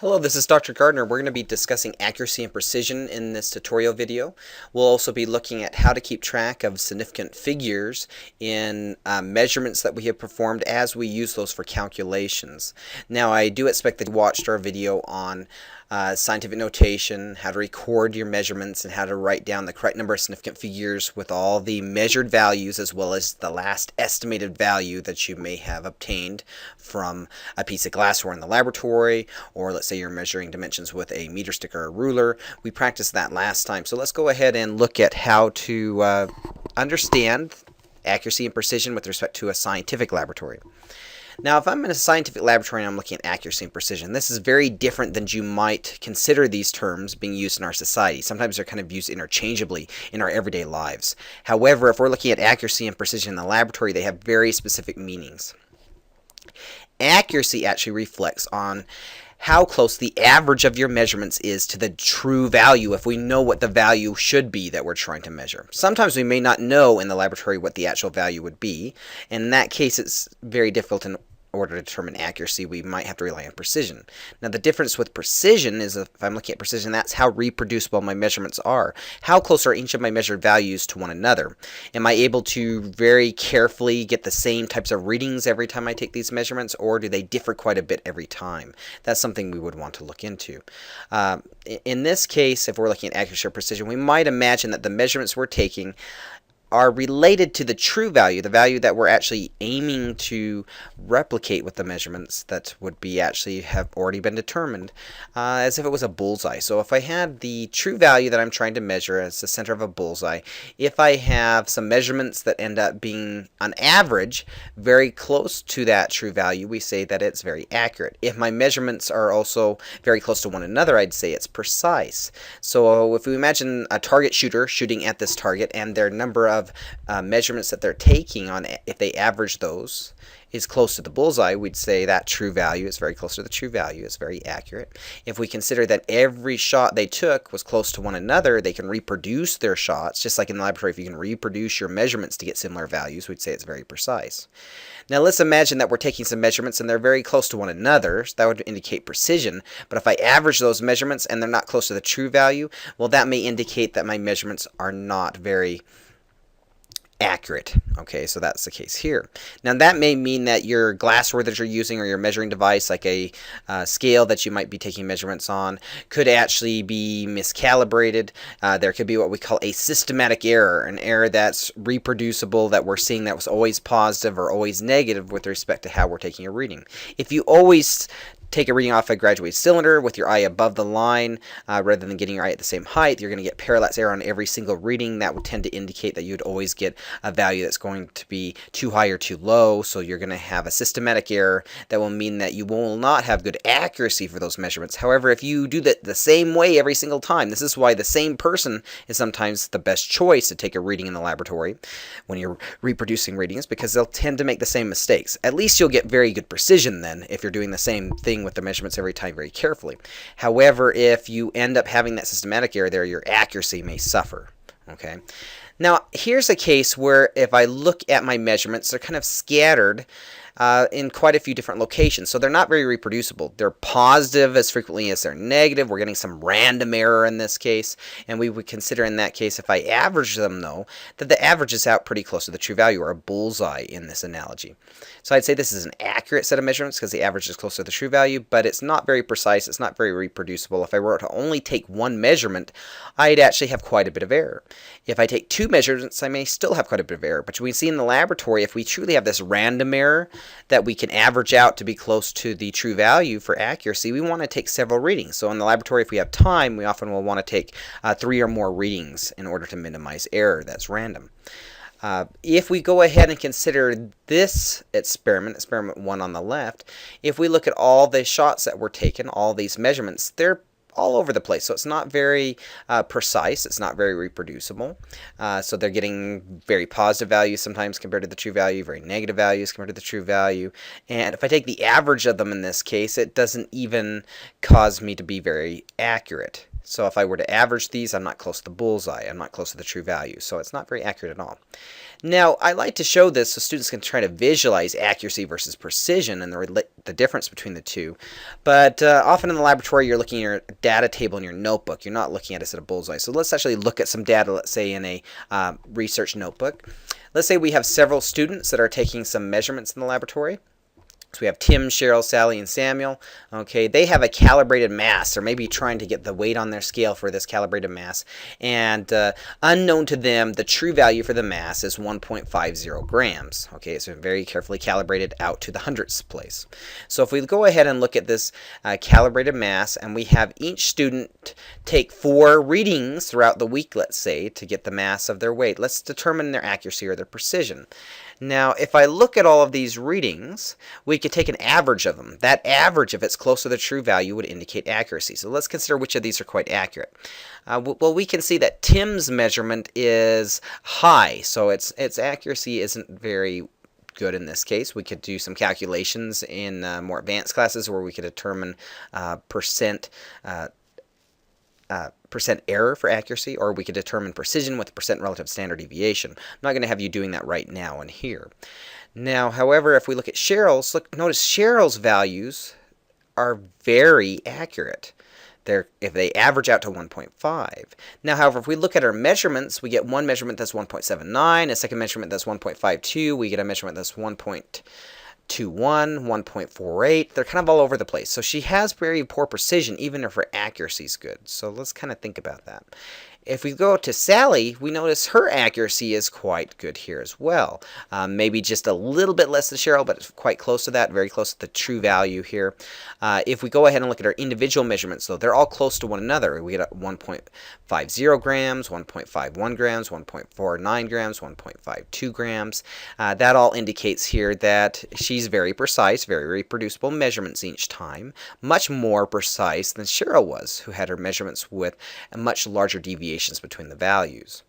Hello, this is Dr. Gardner. We're going to be discussing accuracy and precision in this tutorial video. We'll also be looking at how to keep track of significant figures in measurements that we have performed as we use those for calculations. Now, I do expect that you watched our video on scientific notation, how to record your measurements, and how to write down the correct number of significant figures with all the measured values as well as the last estimated value that you may have obtained from a piece of glassware in the laboratory, or let's say you're measuring dimensions with a meter stick or a ruler. We practiced that last time, so let's go ahead and look at how to understand accuracy and precision with respect to a scientific laboratory. Now, if I'm in a scientific laboratory and I'm looking at accuracy and precision, this is very different than you might consider these terms being used in our society. Sometimes they're kind of used interchangeably in our everyday lives. However, if we're looking at accuracy and precision in the laboratory, they have very specific meanings. Accuracy actually reflects on how close the average of your measurements is to the true value if we know what the value should be that we're trying to measure. Sometimes we may not know in the laboratory what the actual value would be, and in that case it's very difficult in order to determine accuracy. We might have to rely on precision. Now, the difference with precision is if I'm looking at precision, that's how reproducible my measurements are. How close are each of my measured values to one another? Am I able to very carefully get the same types of readings every time I take these measurements, or do they differ quite a bit every time? That's something we would want to look into. In this case, if we're looking at accuracy or precision, we might imagine that the measurements we're taking are related to the true value, the value that we're actually aiming to replicate with the measurements that would be actually have already been determined, as if it was a bullseye. So if I had the true value that I'm trying to measure as the center of a bullseye, if I have some measurements that end up being on average very close to that true value, we say that it's very accurate. If my measurements are also very close to one another, I'd say it's precise. So if we imagine a target shooter shooting at this target and their number of measurements that they're taking on, if they average those, is close to the bullseye, we'd say that true value is very close to the true value. It's very accurate. If we consider that every shot they took was close to one another, they can reproduce their shots, just like in the laboratory, if you can reproduce your measurements to get similar values, we'd say it's very precise. Now let's imagine that we're taking some measurements and they're very close to one another. So that would indicate precision. But if I average those measurements and they're not close to the true value, well, that may indicate that my measurements are not very accurate. Okay, so that's the case here. Now that may mean that your glassware that you're using or your measuring device, like a scale that you might be taking measurements on, could actually be miscalibrated. There could be what we call a systematic error, an error that's reproducible, that we're seeing that was always positive or always negative with respect to how we're taking a reading. If you always take a reading off a graduated cylinder with your eye above the line rather than getting your eye at the same height, you're going to get parallax error on every single reading. That would tend to indicate that you'd always get a value that's going to be too high or too low. So you're going to have a systematic error that will mean that you will not have good accuracy for those measurements. However, if you do that the same way every single time, this is why the same person is sometimes the best choice to take a reading in the laboratory when you're reproducing readings, because they'll tend to make the same mistakes. At least you'll get very good precision then if you're doing the same thing with the measurements every time very carefully. However, if you end up having that systematic error there, your accuracy may suffer. Okay. Now, here's a case where if I look at my measurements, they're kind of scattered in quite a few different locations. So they're not very reproducible. They're positive as frequently as they're negative. We're getting some random error in this case. And we would consider in that case, if I average them though, that the average is out pretty close to the true value, or a bullseye in this analogy. So I'd say this is an accurate set of measurements because the average is close to the true value, but it's not very precise. It's not very reproducible. If I were to only take one measurement, I'd actually have quite a bit of error. If I take two measurements, I may still have quite a bit of error. But we see in the laboratory, if we truly have this random error that we can average out to be close to the true value for accuracy, we want to take several readings. So in the laboratory, if we have time, we often will want to take 3 or more readings in order to minimize error that's random. If we go ahead and consider this experiment, experiment 1 on the left, if we look at all the shots that were taken, all these measurements, they're all over the place. So it's not very precise. It's not very reproducible. So they're getting very positive values sometimes compared to the true value, very negative values compared to the true value. And if I take the average of them in this case, it doesn't even cause me to be very accurate. So if I were to average these, I'm not close to the bullseye. I'm not close to the true value. So it's not very accurate at all. Now, I like to show this so students can try to visualize accuracy versus precision and the the difference between the two. But often in the laboratory, you're looking at your data table in your notebook. You're not looking at it at a bullseye. So let's actually look at some data, let's say in a research notebook. Let's say we have several students that are taking some measurements in the laboratory. So we have Tim, Cheryl, Sally, and Samuel. Okay, they have a calibrated mass. They're maybe trying to get the weight on their scale for this calibrated mass. And unknown to them, the true value for the mass is 1.50 grams. Okay, it's very carefully calibrated out to the hundredths place. So if we go ahead and look at this calibrated mass, and we have each student take 4 readings throughout the week, let's say, to get the mass of their weight. Let's determine their accuracy or their precision. Now, if I look at all of these readings, we could take an average of them. That average, if it's close to the true value, would indicate accuracy. So let's consider which of these are quite accurate. Well, we can see that Tim's measurement is high, so its accuracy isn't very good in this case. We could do some calculations in more advanced classes where we could determine percent error for accuracy, or we could determine precision with percent relative standard deviation. I'm not going to have you doing that right now and here. Now, however, if we look at Cheryl's, notice Cheryl's values are very accurate. If they average out to 1.5. Now, however, if we look at our measurements, we get one measurement that's 1.79, a second measurement that's 1.52, we get a measurement that's 1.21, 1.48. They're kind of all over the place. So she has very poor precision, even if her accuracy is good. So let's kind of think about that. If we go to Sally, we notice her accuracy is quite good here as well. Maybe just a little bit less than Cheryl, but it's quite close to that, very close to the true value here. If we go ahead and look at our individual measurements, though, they're all close to one another. We get 1.50 grams, 1.51 grams, 1.49 grams, 1.52 grams. That all indicates here that she's very precise, very reproducible measurements each time, much more precise than Cheryl was, who had her measurements with a much larger deviation between the values.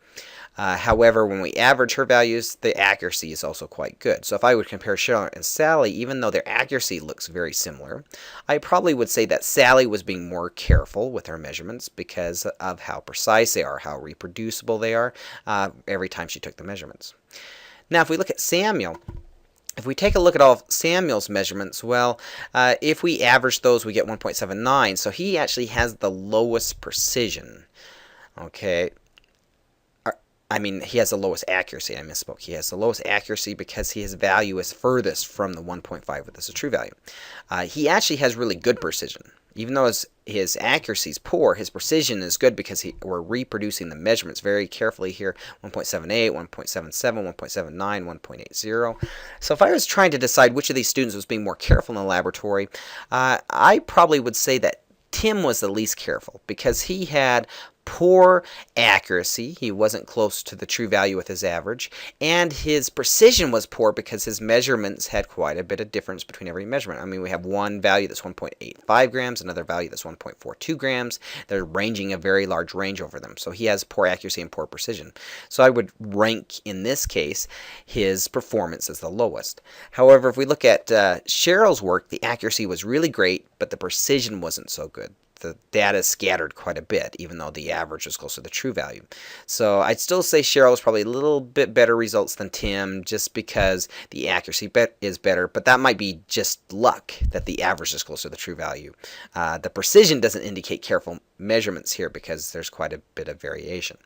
However, when we average her values, the accuracy is also quite good. So if I would compare Cheryl and Sally, even though their accuracy looks very similar, I probably would say that Sally was being more careful with her measurements because of how precise they are, how reproducible they are every time she took the measurements. Now, if we look at Samuel, if we take a look at all of Samuel's measurements, well, if we average those, we get 1.79. So he actually has the lowest precision. Okay, I mean, he has the lowest accuracy. I misspoke. He has the lowest accuracy because his value is furthest from the 1.5, which is a true value. He actually has really good precision. Even though his accuracy is poor, his precision is good because we're reproducing the measurements very carefully here. 1.78, 1.77, 1.79, 1.80. So if I was trying to decide which of these students was being more careful in the laboratory, I probably would say that Tim was the least careful because he had poor accuracy. He wasn't close to the true value with his average, and his precision was poor because his measurements had quite a bit of difference between every measurement. I mean, we have one value that's 1.85 grams, another value that's 1.42 grams. They're ranging a very large range over them. So he has poor accuracy and poor precision. So I would rank, in this case, his performance as the lowest. However, if we look at Cheryl's work, the accuracy was really great, but the precision wasn't so good. The data is scattered quite a bit, even though the average is close to the true value. So I'd still say Cheryl is probably a little bit better results than Tim, just because the accuracy is better, but that might be just luck that the average is close to the true value. The precision doesn't indicate careful measurements here because there's quite a bit of variation.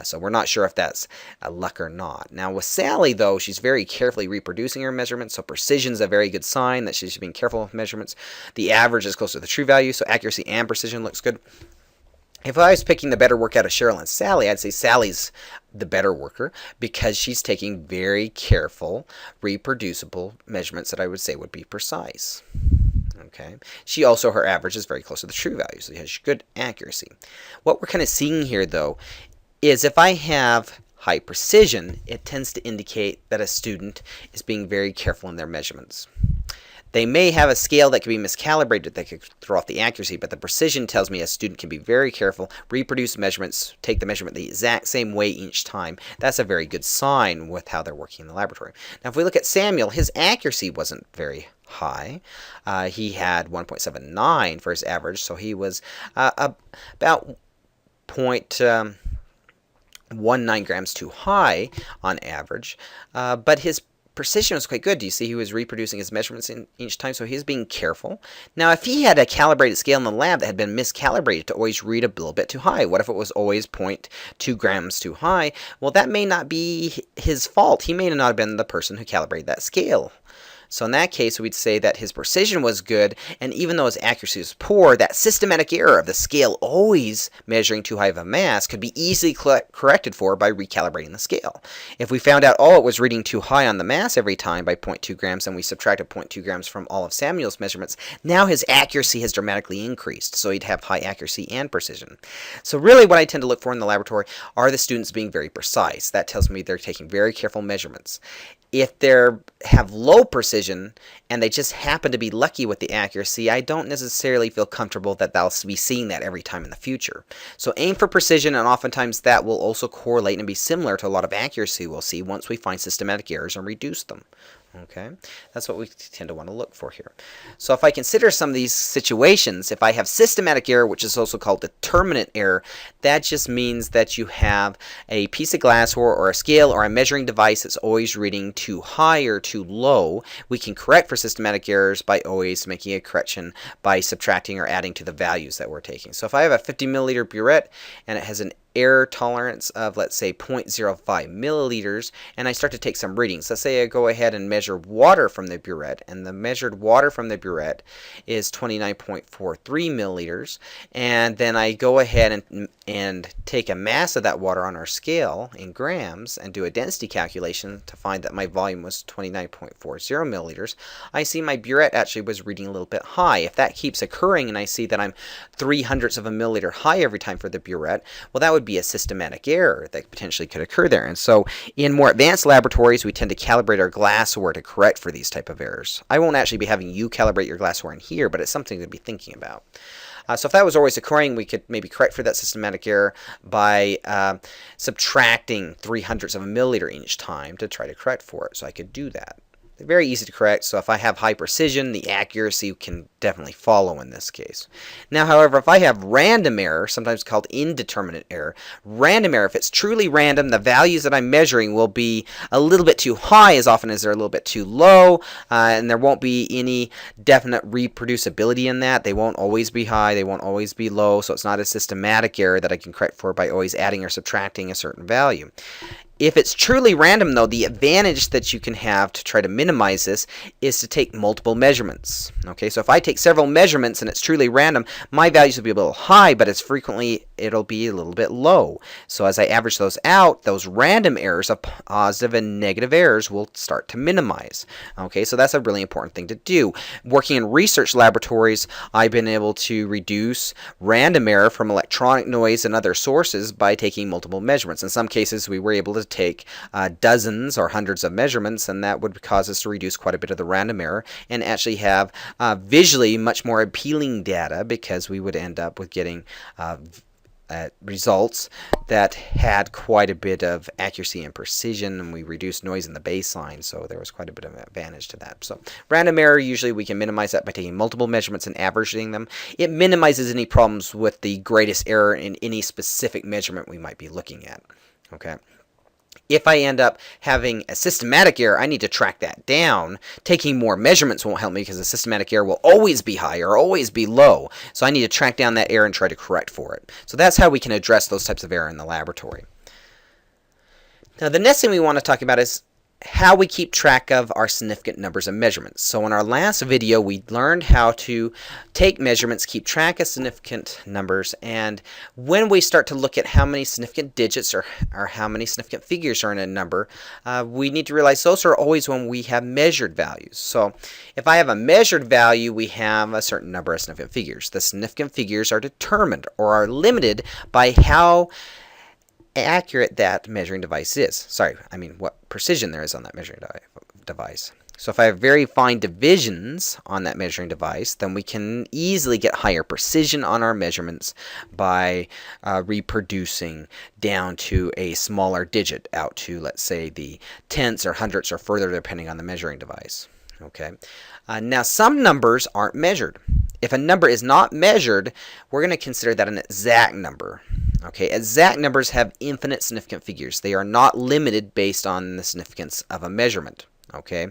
So we're not sure if that's luck or not. Now with Sally, though, she's very carefully reproducing her measurements, so precision is a very good sign that she's being careful with measurements. The average is close to the true value, so accuracy and precision looks good. If I was picking the better work out of Cheryl and Sally, I'd say Sally's the better worker because she's taking very careful, reproducible measurements that I would say would be precise. Okay. She also, her average is very close to the true value, so she has good accuracy. What we're kind of seeing here, though, is if I have high precision, it tends to indicate that a student is being very careful in their measurements. They may have a scale that could be miscalibrated that could throw off the accuracy, but the precision tells me a student can be very careful, reproduce measurements, take the measurement the exact same way each time. That's a very good sign with how they're working in the laboratory. Now, if we look at Samuel, his accuracy wasn't very high. He had 1.79 for his average, so he was about 0.19 grams too high on average, but his precision was quite good. Do you see he was reproducing his measurements in each time? So he was being careful. Now, if he had a calibrated scale in the lab that had been miscalibrated to always read a little bit too high, what if it was always 0.2 grams too high? Well, that may not be his fault. He may not have been the person who calibrated that scale. So in that case, we'd say that his precision was good, and even though his accuracy was poor, that systematic error of the scale always measuring too high of a mass could be easily corrected for by recalibrating the scale. If we found out, oh, it was reading too high on the mass every time by 0.2 grams, and we subtracted 0.2 grams from all of Samuel's measurements, now his accuracy has dramatically increased, so he'd have high accuracy and precision. So really what I tend to look for in the laboratory are the students being very precise. That tells me they're taking very careful measurements. If they have low precision and they just happen to be lucky with the accuracy, I don't necessarily feel comfortable that they'll be seeing that every time in the future. So aim for precision, and oftentimes that will also correlate and be similar to a lot of accuracy we'll see once we find systematic errors and reduce them. Okay, that's what we tend to want to look for here. So if I consider some of these situations, if I have systematic error, which is also called determinant error, that just means that you have a piece of glassware or a scale or a measuring device that's always reading too high or too low. We can correct for systematic errors by always making a correction by subtracting or adding to the values that we're taking. So if I have a 50 milliliter burette and it has an error tolerance of, let's say, 0.05 milliliters, and I start to take some readings. Let's say I go ahead and measure water from the burette, and the measured water from the burette is 29.43 milliliters, and then I go ahead and take a mass of that water on our scale in grams and do a density calculation to find that my volume was 29.40 milliliters. I see my burette actually was reading a little bit high. If that keeps occurring and I see that I'm 0.03 of a milliliter high every time for the burette, well, that would be a systematic error that potentially could occur there. And so in more advanced laboratories, we tend to calibrate our glassware to correct for these type of errors. I won't actually be having you calibrate your glassware in here, but it's something to be thinking about. So if that was always occurring, we could maybe correct for that systematic error by subtracting 0.03 of a milliliter each time to try to correct for it. So I could do that. Very easy to correct, so if I have high precision, the accuracy can definitely follow in this case. Now, however, if I have random error, sometimes called indeterminate error, random error, if it's truly random, the values that I'm measuring will be a little bit too high as often as they're a little bit too low, and there won't be any definite reproducibility in that. They won't always be high, they won't always be low, so it's not a systematic error that I can correct for by always adding or subtracting a certain value. If it's truly random, though, the advantage that you can have to try to minimize this is to take multiple measurements. Okay, so if I take several measurements and it's truly random, my values will be a little high, but as frequently it'll be a little bit low. So as I average those out, those random errors of positive and negative errors will start to minimize. Okay, so that's a really important thing to do. Working in research laboratories, I've been able to reduce random error from electronic noise and other sources by taking multiple measurements. In some cases, we were able to take dozens or hundreds of measurements, and that would cause us to reduce quite a bit of the random error and actually have visually much more appealing data, because we would end up with getting results that had quite a bit of accuracy and precision, and we reduced noise in the baseline, so there was quite a bit of an advantage to that. So random error, usually we can minimize that by taking multiple measurements and averaging them. It minimizes any problems with the greatest error in any specific measurement we might be looking at. Okay. If I end up having a systematic error, I need to track that down. Taking more measurements won't help me, because the systematic error will always be high or always be low. So I need to track down that error and try to correct for it. So that's how we can address those types of error in the laboratory. Now, the next thing we want to talk about is how we keep track of our significant numbers and measurements. So in our last video, we learned how to take measurements, keep track of significant numbers, and when we start to look at how many significant digits or how many significant figures are in a number, we need to realize those are always when we have measured values. So if I have a measured value, we have a certain number of significant figures. The significant figures are determined or are limited by how accurate that measuring device is. Sorry, I mean what precision there is on that measuring device. So if I have very fine divisions on that measuring device, then we can easily get higher precision on our measurements by reproducing down to a smaller digit, out to, let's say, the tenths or hundredths or further, depending on the measuring device. Okay. Now, some numbers aren't measured. If a number is not measured, we're going to consider that an exact number. Okay, exact numbers have infinite significant figures. They are not limited based on the significance of a measurement. Okay,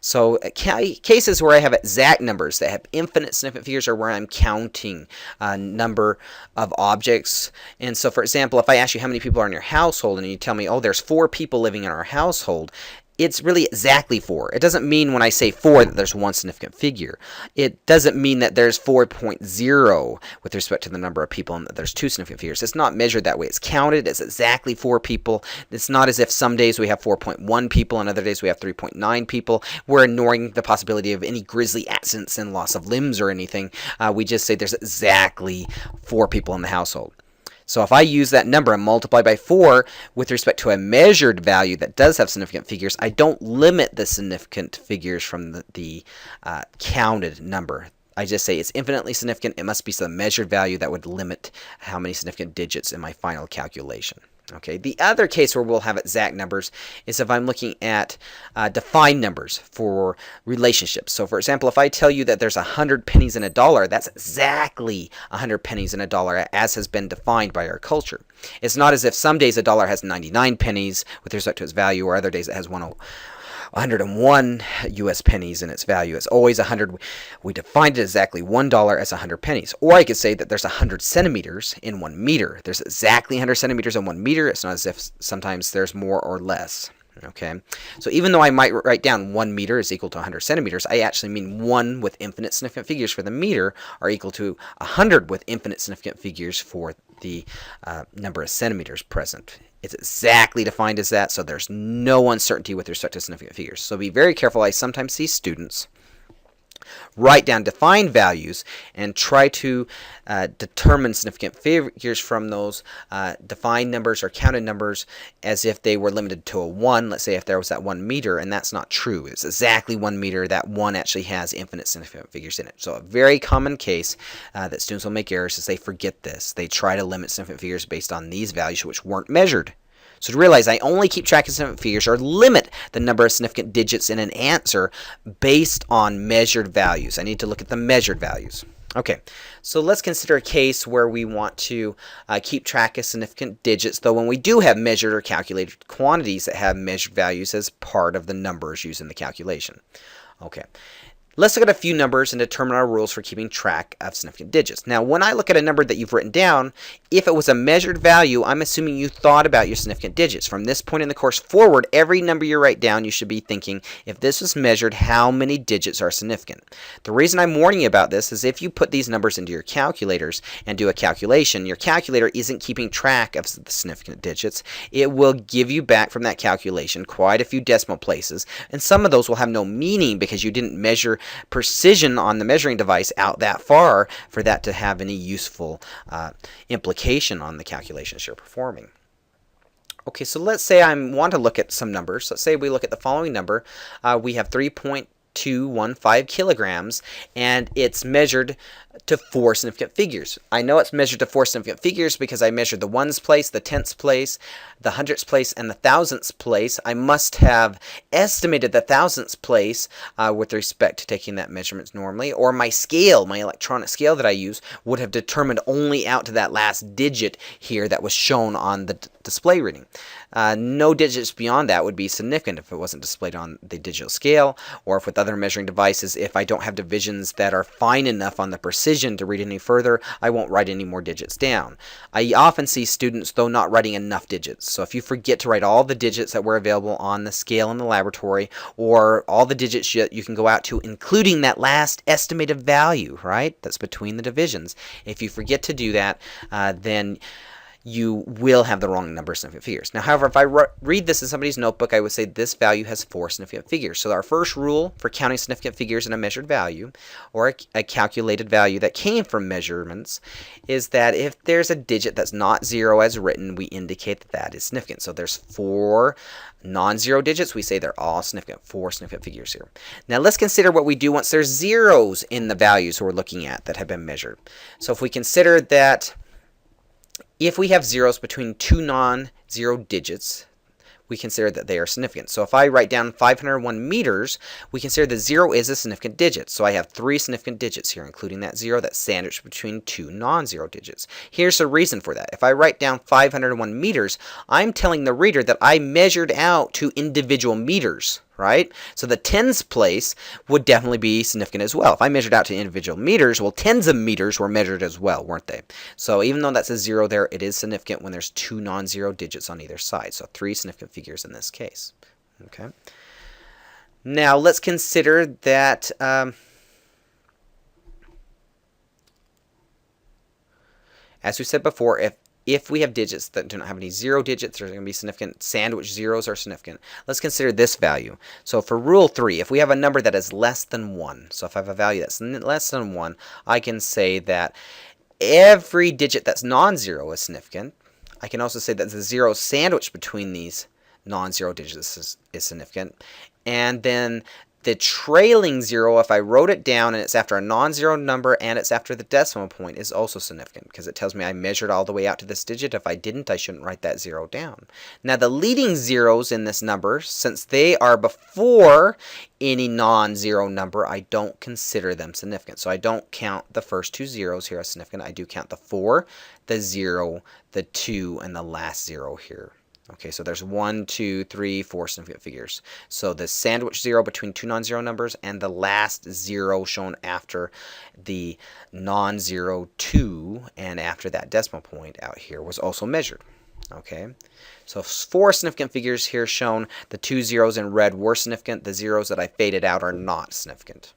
so cases where I have exact numbers that have infinite significant figures are where I'm counting a number of objects. And so, for example, if I ask you how many people are in your household and you tell me, oh, there's 4 people living in our household, it's really exactly 4. It doesn't mean when I say 4 that there's one significant figure. It doesn't mean that there's 4.0 with respect to the number of people and that there's 2 significant figures. It's not measured that way. It's counted. It's exactly 4 people. It's not as if some days we have 4.1 people and other days we have 3.9 people. We're ignoring the possibility of any grisly accidents and loss of limbs or anything. We just say there's exactly 4 people in the household. So if I use that number and multiply by 4 with respect to a measured value that does have significant figures, I don't limit the significant figures from the counted number. I just say it's infinitely significant. It must be some measured value that would limit how many significant digits in my final calculation. Okay, the other case where we'll have exact numbers is if I'm looking at defined numbers for relationships. So for example, if I tell you that there's 100 pennies in a dollar, that's exactly 100 pennies in a dollar as has been defined by our culture. It's not as if some days a dollar has 99 pennies with respect to its value, or other days it has 101 U.S. pennies in its value. It's always 100. We defined it exactly $1 as 100 pennies. Or I could say that there's 100 centimeters in 1 meter. There's exactly 100 centimeters in 1 meter. It's not as if sometimes there's more or less. Okay, so even though I might write down 1 meter is equal to 100 centimeters, I actually mean 1 with infinite significant figures for the meter are equal to 100 with infinite significant figures for the number of centimeters present. It's exactly defined as that, so there's no uncertainty with respect to significant figures. So be very careful. I sometimes see students write down defined values and try to determine significant figures from those defined numbers or counted numbers as if they were limited to a 1. Let's say if there was that 1 meter, and that's not true. It's exactly 1 meter. That 1 actually has infinite significant figures in it. So a very common case that students will make errors is they forget this. They try to limit significant figures based on these values which weren't measured. So to realize I only keep track of significant figures or limit the number of significant digits in an answer based on measured values. I need to look at the measured values. Okay, so let's consider a case where we want to keep track of significant digits, though when we do have measured or calculated quantities that have measured values as part of the numbers used in the calculation. Okay. Let's look at a few numbers and determine our rules for keeping track of significant digits. Now, when I look at a number that you've written down, if it was a measured value, I'm assuming you thought about your significant digits. From this point in the course forward, every number you write down, you should be thinking, if this was measured, how many digits are significant? The reason I'm warning you about this is if you put these numbers into your calculators and do a calculation, your calculator isn't keeping track of the significant digits. It will give you back from that calculation quite a few decimal places, and some of those will have no meaning because you didn't measure precision on the measuring device out that far for that to have any useful implication on the calculations you're performing. Okay, so let's say I want to look at some numbers. Let's say we look at the following number. We have 3.215 kilograms, and it's measured to 4 significant figures. I know it's measured to 4 significant figures because I measured the ones place, the tenths place, the hundredths place, and the thousandths place. I must have estimated the thousandths place with respect to taking that measurement normally, or my scale, my electronic scale that I use, would have determined only out to that last digit here that was shown on the display reading. No digits beyond that would be significant if it wasn't displayed on the digital scale, or if with other measuring devices, if I don't have divisions that are fine enough on the precision to read any further, I won't write any more digits down. I often see students, though, not writing enough digits. So if you forget to write all the digits that were available on the scale in the laboratory, or all the digits you can go out to, including that last estimated value, right, that's between the divisions, if you forget to do that, then you will have the wrong number of significant figures. Now, however, if I read this in somebody's notebook, I would say this value has 4 significant figures. So our first rule for counting significant figures in a measured value, or a calculated value that came from measurements, is that if there's a digit that's not 0 as written, we indicate that that is significant. So there's 4 non-zero digits. We say they're all significant, 4 significant figures here. Now let's consider what we do once there's zeros in the values we're looking at that have been measured. So if we consider that if we have zeros between 2 non-zero digits, we consider that they are significant. So if I write down 501 meters, we consider that 0 is a significant digit. So I have 3 significant digits here, including that 0 that's sandwiched between 2 non-zero digits. Here's the reason for that. If I write down 501 meters, I'm telling the reader that I measured out to individual meters, right? So the tens place would definitely be significant as well. If I measured out to individual meters, well, tens of meters were measured as well, weren't they? So even though that's a 0 there, it is significant when there's 2 non-zero digits on either side. So 3 significant figures in this case. Okay. Now let's consider that as we said before, if we have digits that do not have any 0 digits, they're going to be significant. Sandwich zeros are significant. Let's consider this value. So for rule 3, if we have a number that is less than 1, so if I have a value that's less than 1, I can say that every digit that's non-zero is significant. I can also say that the 0 sandwiched between these non-zero digits is significant. And then the trailing 0, if I wrote it down and it's after a non-zero number and it's after the decimal point, is also significant because it tells me I measured all the way out to this digit. If I didn't, I shouldn't write that 0 down. Now the leading zeros in this number, since they are before any non-zero number, I don't consider them significant. So I don't count the first 2 zeros here as significant. I do count the 4, the 0, the 2, and the last 0 here. Okay, so there's 1, 2, 3, 4 significant figures. So the sandwich 0 between 2 non-zero numbers and the last 0 shown after the non-zero 2 and after that decimal point out here was also measured. Okay, so 4 significant figures here shown. The 2 zeros in red were significant. The zeros that I faded out are not significant.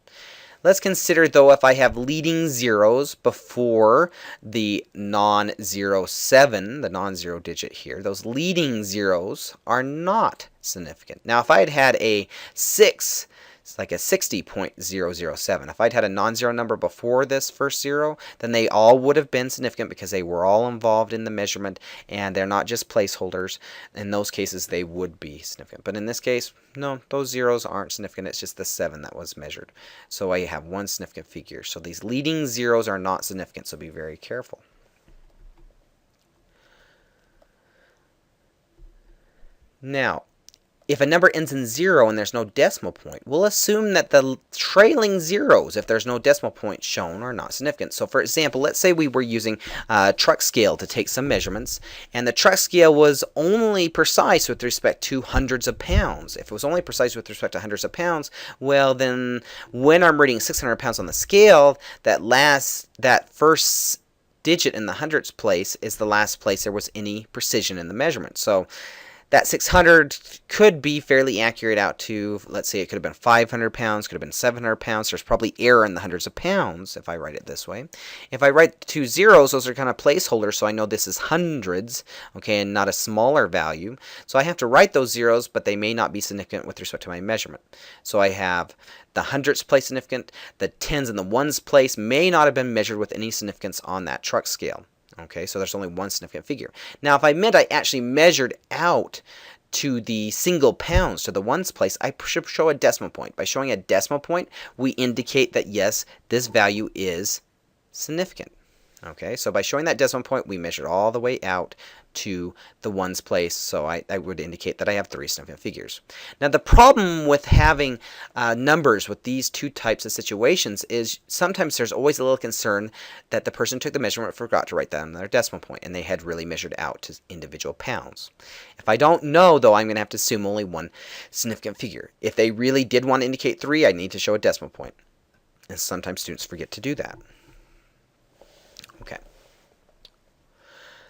Let's consider, though, if I have leading zeros before the non-zero 7, the non-zero digit here, those leading zeros are not significant. Now, if I had had a 6, it's like a 60.007. If I'd had a non-zero number before this first 0, then they all would have been significant because they were all involved in the measurement and they're not just placeholders. In those cases, they would be significant. But in this case, no, those zeros aren't significant. It's just the 7 that was measured. So I have 1 significant figure. So these leading zeros are not significant, so be very careful. Now, if a number ends in 0 and there's no decimal point, we'll assume that the trailing zeros, if there's no decimal point shown, are not significant. So for example, let's say we were using a truck scale to take some measurements, and the truck scale was only precise with respect to hundreds of pounds. If it was only precise with respect to hundreds of pounds, well then when I'm reading 600 pounds on the scale, that first digit in the hundreds place is the last place there was any precision in the measurement. So that 600 could be fairly accurate out to, let's say it could have been 500 pounds, could have been 700 pounds. There's probably error in the hundreds of pounds if I write it this way. If I write 2 zeros, those are kind of placeholders, so I know this is hundreds, okay, and not a smaller value. So I have to write those zeros, but they may not be significant with respect to my measurement. So I have the hundreds place significant, the tens and the ones place may not have been measured with any significance on that truck scale. Okay, so there's only 1 significant figure. Now, if I meant I actually measured out to the single pounds, to the ones place, I should show a decimal point. By showing a decimal point, we indicate that, yes, this value is significant. Okay, so by showing that decimal point, we measured all the way out to the ones place, so I would indicate that I have 3 significant figures. Now the problem with having numbers with these 2 types of situations is sometimes there's always a little concern that the person took the measurement and forgot to write down their decimal point, and they had really measured out to individual pounds. If I don't know, though, I'm going to have to assume only 1 significant figure. If they really did want to indicate 3, I need to show a decimal point, and sometimes students forget to do that. Okay.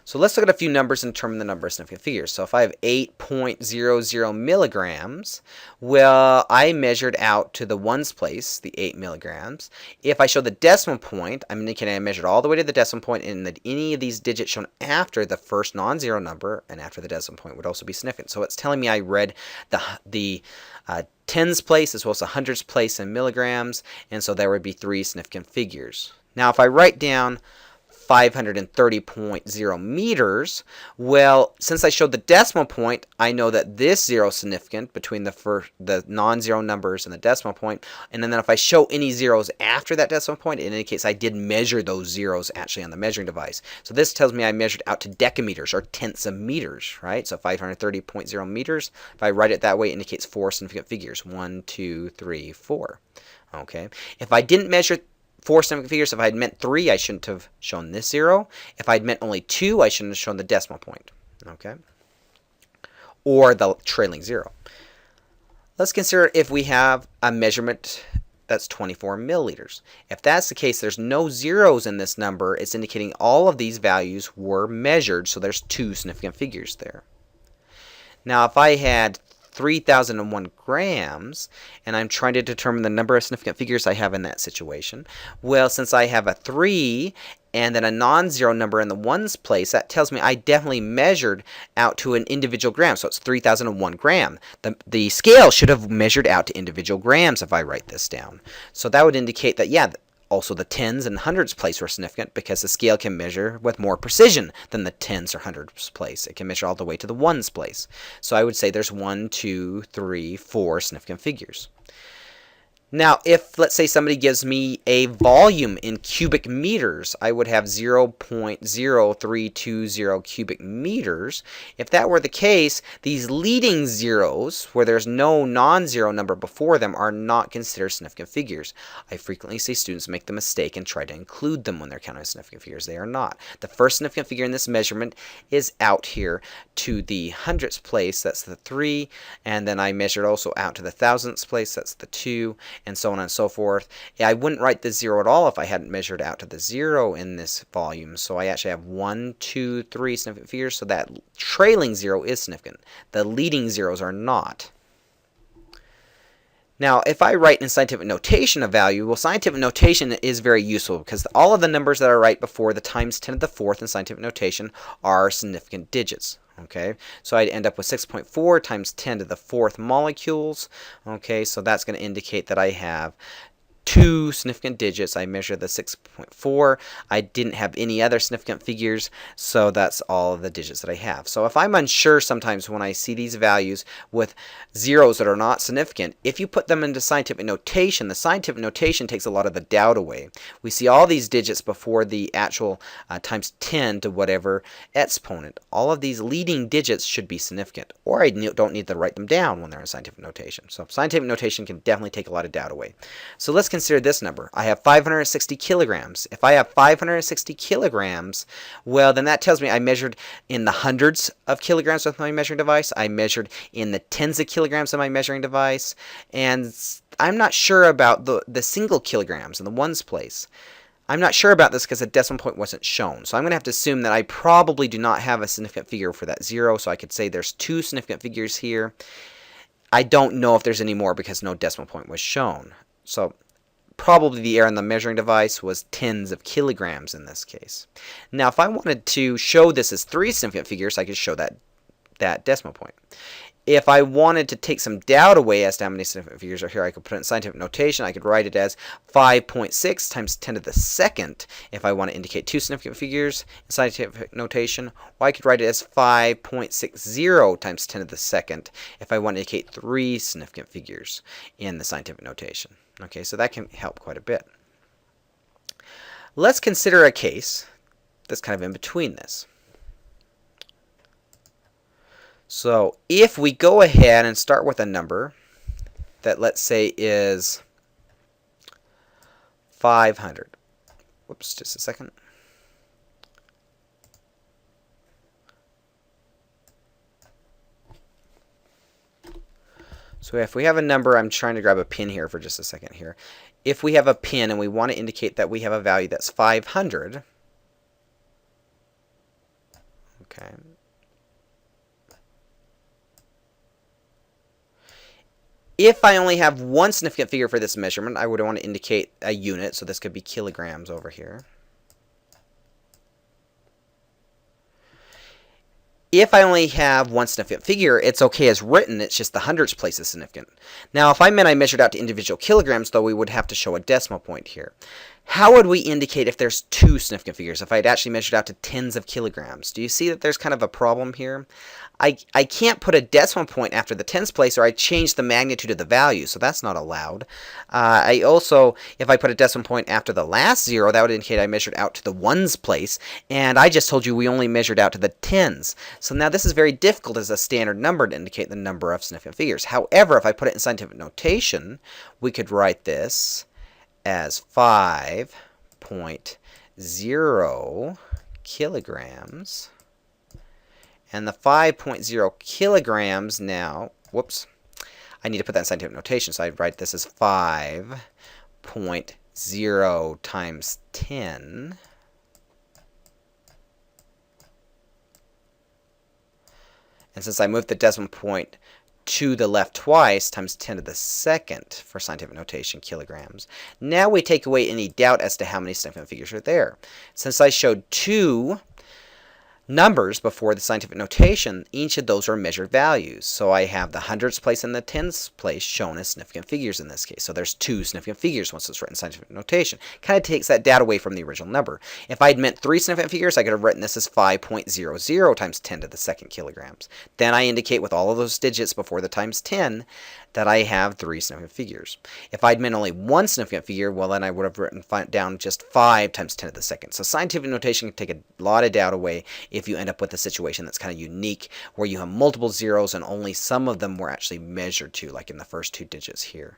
So let's look at a few numbers and determine the number of significant figures. So if I have 8.00 milligrams, well, I measured out to the ones place, the 8 milligrams. If I show the decimal point, I'm indicating I measured all the way to the decimal point, and that any of these digits shown after the first non-zero number and after the decimal point would also be significant. So it's telling me I read the tens place as well as the hundreds place in milligrams, and so there would be 3 significant figures. Now if I write down 530.0 meters, well, since I showed the decimal point, I know that this 0 is significant between the non-zero numbers and the decimal point, and then if I show any zeros after that decimal point, it indicates I did measure those zeros actually on the measuring device. So this tells me I measured out to decameters, or tenths of meters, right? So 530.0 meters, if I write it that way, it indicates 4 significant figures, 1, 2, 3, 4. Okay, if I didn't measure 4 significant figures, if I had meant 3, I shouldn't have shown this 0. If I'd meant only 2, I shouldn't have shown the decimal point. Okay? Or the trailing 0. Let's consider if we have a measurement that's 24 milliliters. If that's the case, there's no zeros in this number. It's indicating all of these values were measured, so there's 2 significant figures there. Now, if I had 3,001 grams, and I'm trying to determine the number of significant figures I have in that situation, well, since I have a 3 and then a non-zero number in the ones place, that tells me I definitely measured out to an individual gram, so it's 3,001 gram. The scale should have measured out to individual grams if I write this down. So that would indicate that, yeah, also the tens and hundreds place were significant because the scale can measure with more precision than the tens or hundreds place. It can measure all the way to the ones place. So I would say there's 1, 2, 3, 4 significant figures. Now, if, let's say, somebody gives me a volume in cubic meters, I would have 0.0320 cubic meters. If that were the case, these leading zeros, where there's no non-zero number before them, are not considered significant figures. I frequently see students make the mistake and try to include them when they're counting significant figures. They are not. The first significant figure in this measurement is out here to the hundredths place, that's the 3, and then I measured also out to the thousandths place, that's the 2, and so on and so forth. I wouldn't write the 0 at all if I hadn't measured out to the 0 in this volume. So I actually have 1, 2, 3 significant figures, so that trailing 0 is significant. The leading zeros are not. Now, if I write in scientific notation a value, well, scientific notation is very useful because all of the numbers that I write before the times 10 to the 4th in scientific notation are significant digits. Okay, so I'd end up with 6.4 times 10 to the 4th molecules. Okay, so that's going to indicate that I have 2 significant digits. I measured the 6.4. I didn't have any other significant figures, so that's all of the digits that I have. So if I'm unsure sometimes when I see these values with zeros that are not significant, if you put them into scientific notation, the scientific notation takes a lot of the doubt away. We see all these digits before the actual times 10 to whatever exponent. All of these leading digits should be significant, or I don't need to write them down when they're in scientific notation. So scientific notation can definitely take a lot of doubt away. So let's consider this number. I have 560 kilograms. If I have 560 kilograms, well, then that tells me I measured in the hundreds of kilograms with my measuring device. I measured in the tens of kilograms of my measuring device. And I'm not sure about the single kilograms in the ones place. I'm not sure about this because the decimal point wasn't shown. So I'm going to have to assume that I probably do not have a significant figure for that 0. So I could say there's 2 significant figures here. I don't know if there's any more because no decimal point was shown. So probably the error in the measuring device was tens of kilograms in this case. Now, if I wanted to show this as 3 significant figures, I could show that decimal point. If I wanted to take some doubt away as to how many significant figures are here, I could put it in scientific notation. I could write it as 5.6 times 10 to the second if I want to indicate 2 significant figures in scientific notation. Or I could write it as 5.60 times 10 to the second if I want to indicate 3 significant figures in the scientific notation. Okay, so that can help quite a bit. Let's consider a case that's kind of in between this. So if we go ahead and start with a number that, let's say, is 500. Whoops, just a second. So if we have a number, I'm trying to grab a pin here for just a second here. If we have a pin and we want to indicate that we have a value that's 500, okay. If I only have one significant figure for this measurement, I would want to indicate a unit, so this could be kilograms over here. If I only have one significant figure, it's okay as written, it's just the hundredths place is significant. Now, if I meant I measured out to individual kilograms, though, we would have to show a decimal point here. How would we indicate if there's 2 significant figures, if I had actually measured out to tens of kilograms? Do you see that there's kind of a problem here? I can't put a decimal point after the tens place, or I change the magnitude of the value, so that's not allowed. I also, if I put a decimal point after the last 0, that would indicate I measured out to the ones place, and I just told you we only measured out to the tens. So now this is very difficult as a standard number to indicate the number of significant figures. However, if I put it in scientific notation, we could write this as 5.0 kilograms. And the 5.0 kilograms now, whoops, I need to put that in scientific notation, so I'd write this as 5.0 times 10. And since I moved the decimal point to the left twice, times 10 to the second for scientific notation, kilograms. Now we take away any doubt as to how many significant figures are there. Since I showed two numbers before the scientific notation, each of those are measured values. So I have the hundreds place and the tens place shown as significant figures in this case. So there's two significant figures once it's written in scientific notation. Kind of takes that doubt away from the original number. If I'd meant three significant figures, I could have written this as 5.00 times 10 to the second kilograms. Then I indicate with all of those digits before the times 10 that I have three significant figures. If I'd meant only one significant figure, well then I would have written down just 5 times 10 to the second. So scientific notation can take a lot of doubt away if you end up with a situation that's kind of unique, where you have multiple zeros and only some of them were actually measured to, like in the first two digits here.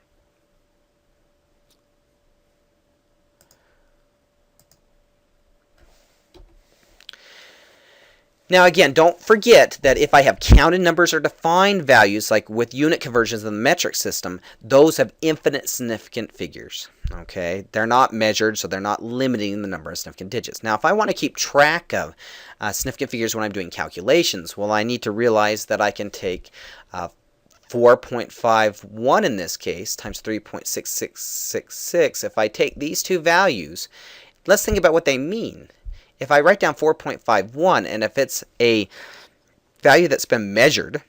Now again, don't forget that if I have counted numbers or defined values, like with unit conversions in the metric system, those have infinite significant figures. Okay, they're not measured, so they're not limiting the number of significant digits. Now, if I want to keep track of significant figures when I'm doing calculations, well, I need to realize that I can take 4.51 in this case times 3.6666. If I take these two values, let's think about what they mean. If I write down 4.51, and if it's a value that's been measured,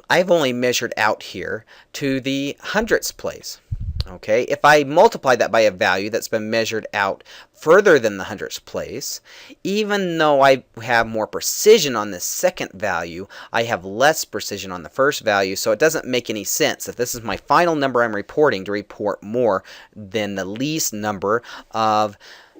I've only measured out here to the hundredths place. Okay, if I multiply that by a value that's been measured out further than the hundredths place, even though I have more precision on the second value, I have less precision on the first value, so it doesn't make any sense if this is my final number I'm reporting to report more than the least number of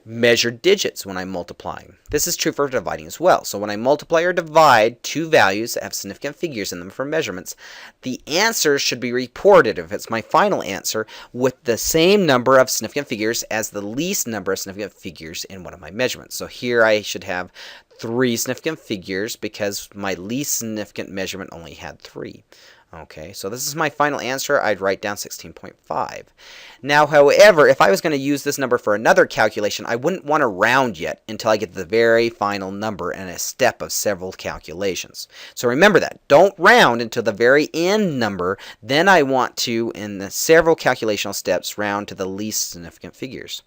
measured digits when I'm multiplying. This is true for dividing as well. So when I multiply or divide two values that have significant figures in them for measurements, the answer should be reported, if it's my final answer, with the same number of significant figures as the least number of significant figures in one of my measurements. So here I should have 3 significant figures because my least significant measurement only had 3. Okay, so this is my final answer. I'd write down 16.5. Now, however, if I was going to use this number for another calculation, I wouldn't want to round yet until I get to the very final number in a step of several calculations. So remember that. Don't round until the very end number. Then I want to, in the several calculational steps, round to the least significant figures.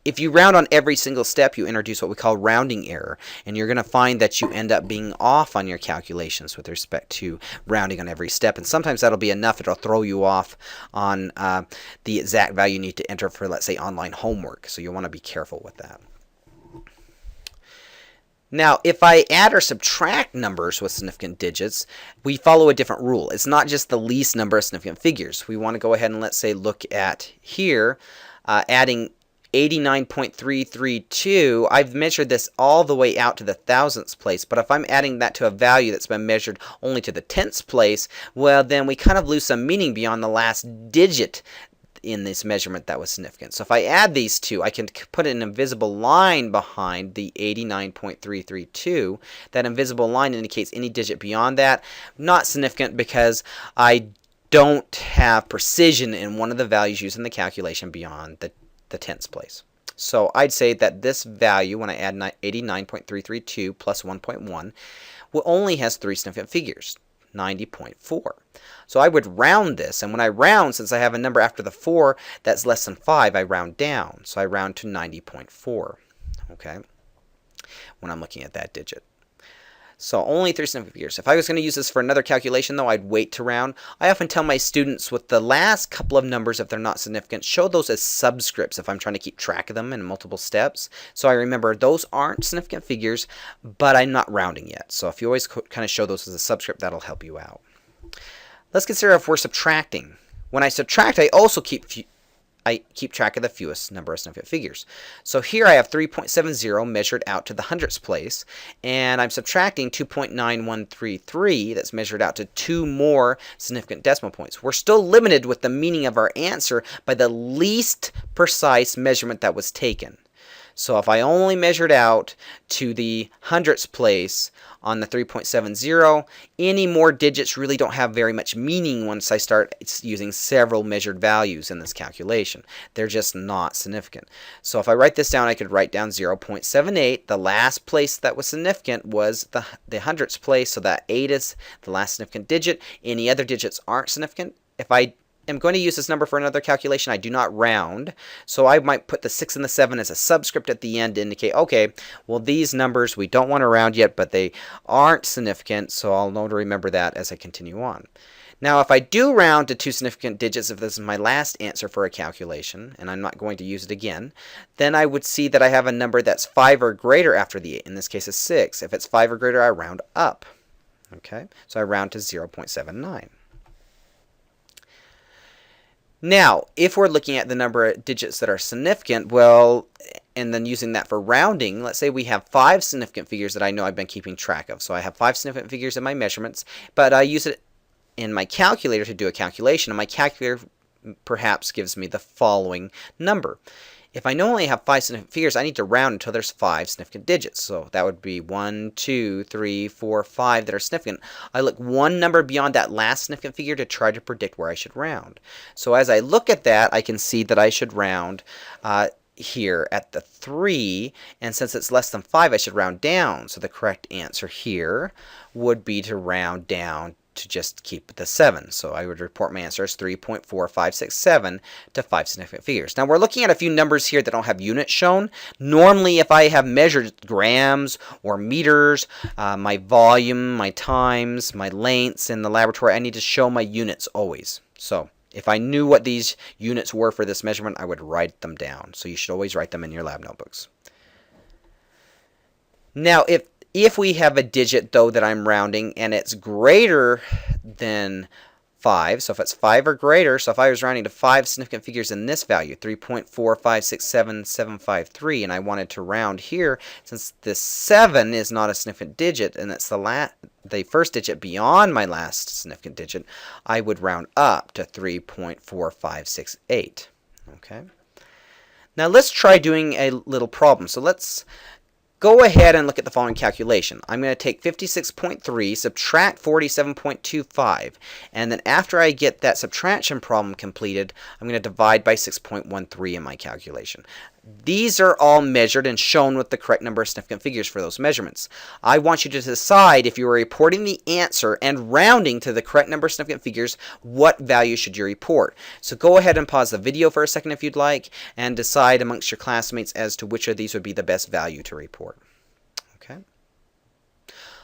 If you round on every single step, you introduce what we call rounding error, and you're going to find that you end up being off on your calculations with respect to rounding on every step, and sometimes that'll be enough. It'll throw you off on the exact value you need to enter for, let's say, online homework, so you'll want to be careful with that. Now, if I add or subtract numbers with significant digits, we follow a different rule. It's not just the least number of significant figures. We want to go ahead and, let's say, look at here, adding 89.332, I've measured this all the way out to the thousandths place, but if I'm adding that to a value that's been measured only to the tenths place, well, then we kind of lose some meaning beyond the last digit in this measurement that was significant. So if I add these two, I can put an invisible line behind the 89.332. That invisible line indicates any digit beyond that. Not significant because I don't have precision in one of the values used in the calculation beyond the tenths place. So I'd say that this value, when I add 89.332 plus 1.1, only has 3 significant figures, 90.4. So I would round this, and when I round, since I have a number after the 4 that's less than 5, I round down. So I round to 90.4, okay, when I'm looking at that digit. So only 3 significant figures. If I was going to use this for another calculation, though, I'd wait to round. I often tell my students with the last couple of numbers, if they're not significant, show those as subscripts if I'm trying to keep track of them in multiple steps. So I remember those aren't significant figures, but I'm not rounding yet. So if you always kind of show those as a subscript, that'll help you out. Let's consider if we're subtracting. When I subtract, I also keep track of the fewest number of significant figures. So here I have 3.70 measured out to the hundredths place, and I'm subtracting 2.9133 that's measured out to 2 more significant decimal points. We're still limited with the meaning of our answer by the least precise measurement that was taken. So if I only measured out to the hundredths place on the 3.70, any more digits really don't have very much meaning once I start using several measured values in this calculation. They're just not significant. So if I write this down, I could write down 0.78. The last place that was significant was the hundredths place, so that 8 is the last significant digit. Any other digits aren't significant. If I am going to use this number for another calculation, I do not round, so I might put the 6 and the 7 as a subscript at the end to indicate, okay, well, these numbers we don't want to round yet, but they aren't significant, so I'll know to remember that as I continue on. Now, if I do round to 2 significant digits, if this is my last answer for a calculation, and I'm not going to use it again, then I would see that I have a number that's 5 or greater after the 8. In this case, it's 6. If it's 5 or greater, I round up. Okay, so I round to 0.79. Now, if we're looking at the number of digits that are significant, well, and then using that for rounding, let's say we have 5 significant figures that I know I've been keeping track of. So I have 5 significant figures in my measurements, but I use it in my calculator to do a calculation, and my calculator perhaps gives me the following number. If I only have 5 significant figures, I need to round until there's 5 significant digits. So that would be 1, 2, 3, 4, 5 that are significant. I look one number beyond that last significant figure to try to predict where I should round. So as I look at that, I can see that I should round here at the 3, and since it's less than 5, I should round down. So the correct answer here would be to round down to just keep the 7. So I would report my answer as 3.4567 to 5 significant figures. Now we're looking at a few numbers here that don't have units shown. Normally, if I have measured grams or meters, my volume, my times, my lengths in the laboratory, I need to show my units always. So if I knew what these units were for this measurement, I would write them down. So you should always write them in your lab notebooks. Now, if we have a digit, though, that I'm rounding, and it's greater than 5, so if it's 5 or greater, so if I was rounding to 5 significant figures in this value, 3.4567753, and I wanted to round here, since this 7 is not a significant digit, and it's the first digit beyond my last significant digit, I would round up to 3.4568. Okay. Now let's try doing a little problem. So let's go ahead and look at the following calculation. I'm going to take 56.3, subtract 47.25, and then after I get that subtraction problem completed, I'm going to divide by 6.13 in my calculation. These are all measured and shown with the correct number of significant figures for those measurements. I want you to decide, if you are reporting the answer and rounding to the correct number of significant figures, what value should you report. So go ahead and pause the video for a second if you'd like, and decide amongst your classmates as to which of these would be the best value to report. Okay.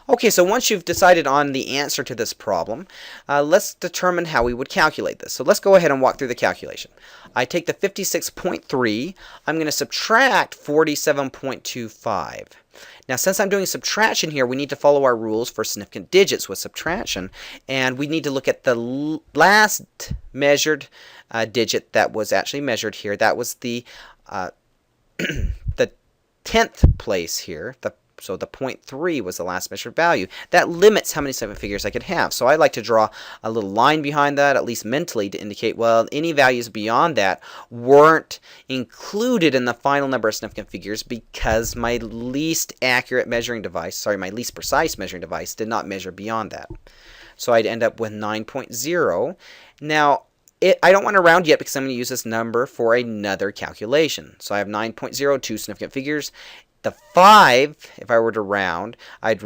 Okay, so once you've decided on the answer to this problem, let's determine how we would calculate this. So let's go ahead and walk through the calculation. I take the 56.3, I'm going to subtract 47.25. Now, since I'm doing subtraction here, we need to follow our rules for significant digits with subtraction, and we need to look at the last measured digit that was actually measured here. That was the the 10th place here. So the 0.3 was the last measured value. That limits how many significant figures I could have. So I like to draw a little line behind that, at least mentally, to indicate, well, any values beyond that weren't included in the final number of significant figures because my least accurate measuring device, my least precise measuring device did not measure beyond that. So I'd end up with 9.0. Now, I don't want to round yet because I'm going to use this number for another calculation. So I have 9.02 significant figures. The 5, if I were to round, I'd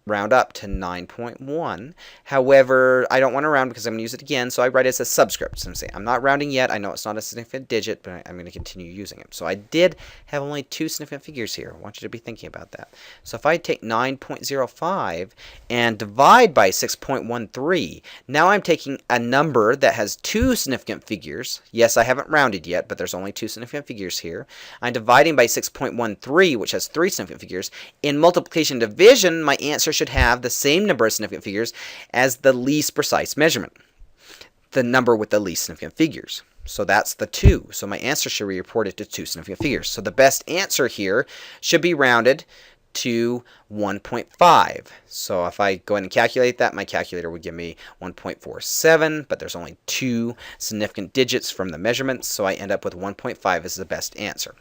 round up to 9.1. However, I don't want to round because I'm going to use it again, so I write it as a subscript. So I'm saying I'm not rounding yet. I know it's not a significant digit, but I'm going to continue using it. So I did have only 2 significant figures here. I want you to be thinking about that. So if I take 9.05 and divide by 6.13, now I'm taking a number that has 2 significant figures. Yes, I haven't rounded yet, but there's only 2 significant figures here. I'm dividing by 6.13, which has 3 significant figures. In multiplication division, my answer should have the same number of significant figures as the least precise measurement, the number with the least significant figures. So that's the 2. So my answer should be reported to 2 significant figures. So the best answer here should be rounded to 1.5. So if I go ahead and calculate that, my calculator would give me 1.47, but there's only 2 significant digits from the measurements, so I end up with 1.5 as the best answer.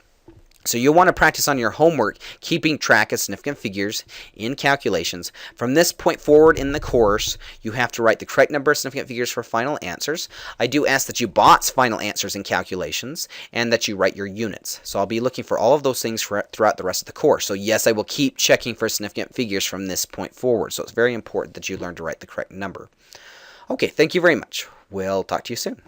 So you'll want to practice on your homework keeping track of significant figures in calculations. From this point forward in the course, you have to write the correct number of significant figures for final answers. I do ask that you box final answers in calculations and that you write your units. So I'll be looking for all of those things throughout the rest of the course. So yes, I will keep checking for significant figures from this point forward. So it's very important that you learn to write the correct number. Okay, thank you very much. We'll talk to you soon.